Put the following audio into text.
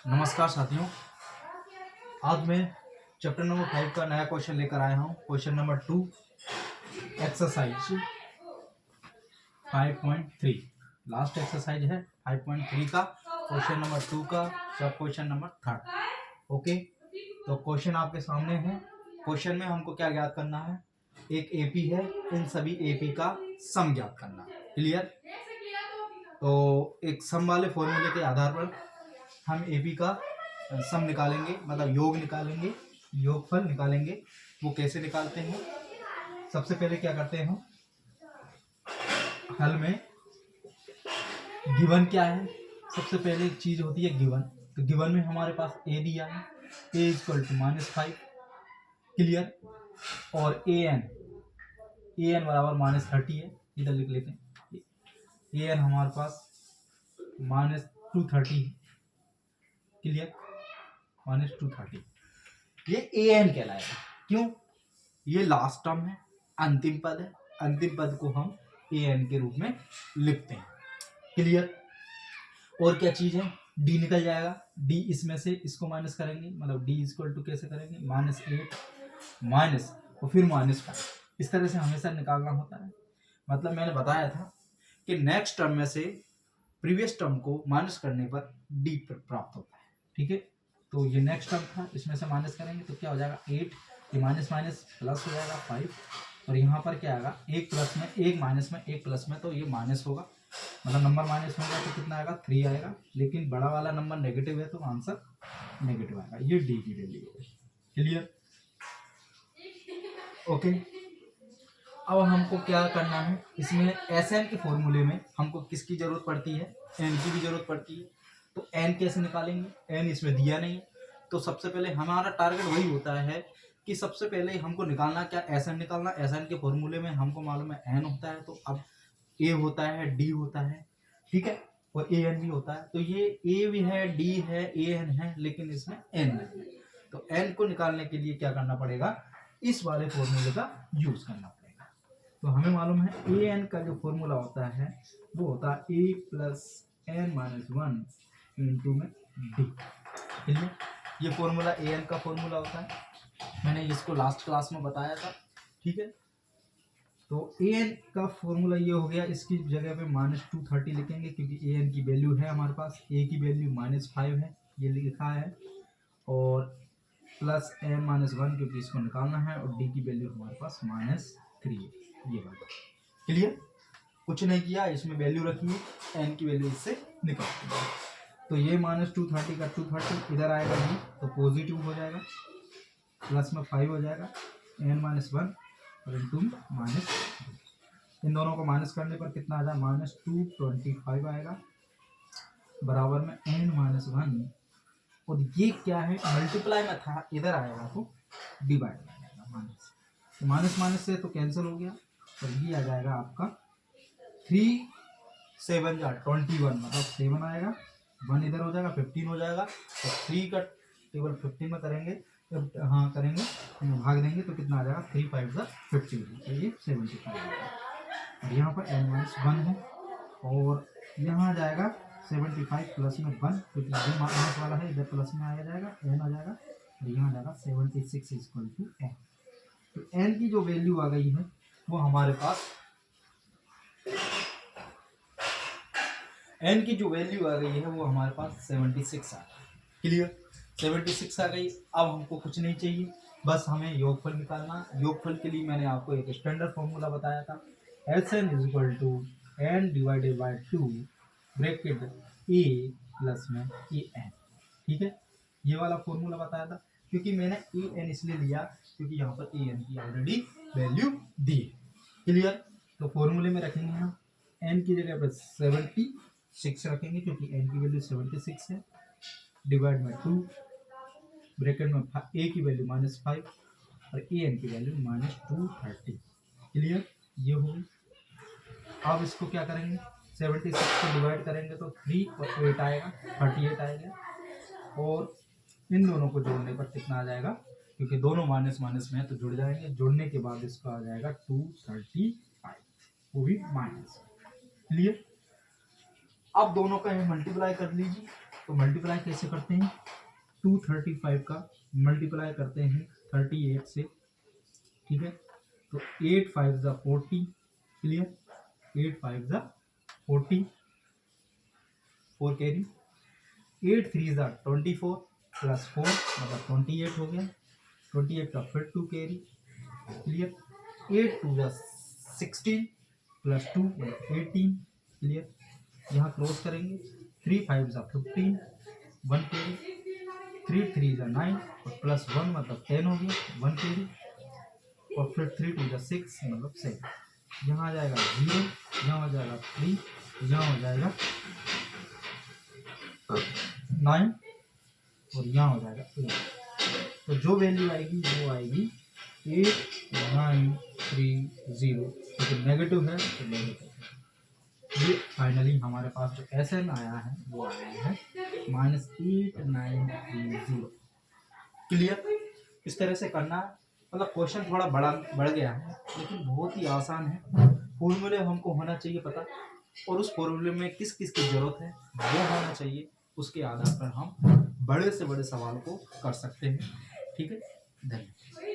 नमस्कार साथियों, आज मैं चैप्टर नंबर 5 का नया क्वेश्चन लेकर आया हूँ। Question number 2 exercise 5.3 last exercise है 5.3 का क्वेश्चन नंबर 2 का सब क्वेश्चन नंबर 3। ओके, तो क्वेश्चन आपके सामने है। क्वेश्चन में हमको क्या ज्ञात करना है? एक एपी है, इन सभी एपी का सम ज्ञात करना है। क्लियर? तो एक सम वाले फॉर्मूले के आधार पर हम एपी का सम निकालेंगे, मतलब योग निकालेंगे, योगफल निकालेंगे। वो कैसे निकालते हैं? सबसे पहले क्या करते हैं हम? हल में गिवन क्या है? सबसे पहले एक चीज होती है गिवन। तो गिवन में हमारे पास ए दिया है, ए इक्वल टू -5। क्लियर? और ए एन बराबर -30 है। इधर लिख लेते हैं, ए एन हमारे पास -230 है। क्लियर? -230 ये ए एन कहलाएगा। क्यों? ये लास्ट टर्म है, अंतिम पद है। अंतिम पद को हम ए एन के रूप में लिखते हैं। क्लियर? और क्या चीज है? डी निकल जाएगा। डी इसमें से इसको माइनस करेंगे, मतलब डी इक्वल टू कैसे करेंगे? -8 माइनस और फिर -5। इस तरह से हमेशा निकालना होता है। मतलब मैंने बताया था कि नेक्स्ट टर्म में से प्रीवियस टर्म को माइनस करने पर डी प्राप्त होता है। ठीक है, तो ये नेक्स्ट टर्म था, इसमें से माइनस करेंगे तो क्या हो जाएगा? 8। ये माइनस माइनस प्लस हो जाएगा 5। और यहाँ पर क्या आएगा? एक प्लस में एक माइनस में एक प्लस में, तो ये माइनस होगा, मतलब नंबर माइनस होगा तो कितना आएगा? 3 आएगा। लेकिन बड़ा वाला नंबर नेगेटिव है तो आंसर नेगेटिव आएगा। ये डी की वैल्यू है। क्लियर? ओके, अब हमको क्या करना है? इसमें एस एन के फॉर्मूले में हमको किसकी जरूरत पड़ती है? एन की भी जरूरत पड़ती है। तो एन कैसे निकालेंगे? एन इसमें दिया नहीं है। तो सबसे पहले हमारा टारगेट वही होता है कि सबसे पहले हमको निकालना क्या? एस एन निकालना। एस एन के फॉर्मूले में हमको मालूम है एन होता है, तो अब ए होता है, डी होता है, ठीक है, और ए एन भी होता है। तो ये ए भी है, डी है, ए एन है, लेकिन इसमें एन नहीं है। तो एन को निकालने के लिए क्या करना पड़ेगा? इस वाले फॉर्मूले का यूज करना पड़ेगा। तो हमें मालूम है ए एन का जो फॉर्मूला होता है वो होता है ए प्लस एन माइनस 1 इंटू में डी। ठीक, ये फॉर्मूला ए एन का फॉर्मूला होता है। मैंने इसको लास्ट क्लास में बताया था। ठीक है, तो ए एन का फॉर्मूला ये हो गया। इसकी जगह पे -230 लिखेंगे क्योंकि ए एन की वैल्यू है हमारे पास। ए की वैल्यू -5 है, ये लिखा है, और प्लस एन माइनस 1 क्योंकि इसको निकालना है, और डी की वैल्यू हमारे पास -3 है। ये बात क्लियर? कुछ नहीं किया, इसमें वैल्यू रखी है, एन की वैल्यू इससे निकाल दी। तो ये -230 का 230 इधर आएगा जी, तो पॉजिटिव हो जाएगा, प्लस में 5 हो जाएगा, एन -1 और इंटू -2। इन दोनों को माइनस करने पर कितना आ जाएगा? -225 आएगा, बराबर में n-1। और ये क्या है? मल्टीप्लाई में था, इधर आएगा तो डिवाइड में आएगा माइनस। तो माइनस माइनस से तो कैंसिल हो गया, और ये आ जाएगा आपका 3 7 जा 21, मतलब 7 आएगा, 1 इधर हो जाएगा, 15 हो जाएगा। तो 3 का टेबल 15 में करेंगे, हाँ करेंगे, भाग देंगे तो कितना आ जाएगा? 3 5 जा 15, तो ये 75 आएगा। और यहाँ पर n-1 है, और यहाँ आ जाएगा 75 प्लस में 1, क्योंकि ये माइनस वाला है, इधर प्लस में आ जाएगा, n आ जाएगा, और यहाँ आ जाएगा 76 इक्वल टू n। तो n की जो वैल्यू आ गई है वो हमारे पास, n की जो वैल्यू आ गई है वो हमारे पास 76 आ गई। क्लियर? 76 आ गई। अब हमको कुछ नहीं चाहिए, बस हमें योगफल निकालना। योगफल के लिए मैंने आपको एक स्टैंडर्ड फॉर्मूला बताया था, S N is equal to N divided by 2 bracket A plus में ए एन। ठीक है, ये वाला फॉर्मूला बताया था। क्योंकि मैंने ए एन इसलिए लिया क्योंकि यहाँ पर ए एन की ऑलरेडी वैल्यू दी है। क्लियर? तो फॉर्मूले में रखेंगे हम एन की जगह पर 76 रखेंगे, क्योंकि एन की वैल्यू 76 है, डिवाइड में 2 ब्रैकेट में ए की वैल्यू -5 और ए एन की वैल्यू -230। क्लियर? ये होगी। अब इसको क्या करेंगे? 76 को डिवाइड करेंगे तो 3 और 8 आएगा, 38 आएगा, और इन दोनों को जोड़ने पर कितना आ जाएगा? क्योंकि दोनों माइनस माइनस में है तो जुड़ जाएंगे। जोड़ने के बाद इसका आ जाएगा 235, वो भी माइनस। क्लियर? अब दोनों का मल्टीप्लाई कर लीजिए, तो मल्टीप्लाई कैसे करते हैं, 235 का मल्टीप्लाई करते हैं 38 से, ठीक है। तो 8 5 ज़ा 40, क्लियर, 8 5 ज़ा 40, 4 कैरी, 8 3 ज़ा 24 प्लस 4 मतलब 28 हो गया, 28 का फिर 2 कैरी, क्लियर, 8 2 ज़ा 16 प्लस 2 मतलब 18, क्लियर। यहाँ क्रॉस करेंगे, 3 5 ज़ा 15, 1 कैरी, 3 3 ज़ा 9 और प्लस 1 मतलब 10 हो गया, 1 कैरी, और फिर 3 2 ज़ा 6 मतलब 7, यहाँ आ जाएगा 0, यहाँ हो जाएगा 3, यहाँ हो जाएगा 9 और यहाँ हो जाएगा 8। तो जो वैल्यू आएगी वो आएगी 8930, क्योंकि नेगेटिव है तो नेगेटिव है। ये फाइनली हमारे पास जो SN आया है वो आया है -8930, क्लियर। इस तरह से करना है, मतलब क्वेश्चन थोड़ा बढ़ गया है लेकिन बहुत ही आसान है। फॉर्मूले हमको होना चाहिए पता, और उस फॉर्मूले में किस किस की जरूरत है वो होना चाहिए, उसके आधार पर हम बड़े से बड़े सवाल को कर सकते हैं, ठीक है। धन्यवाद।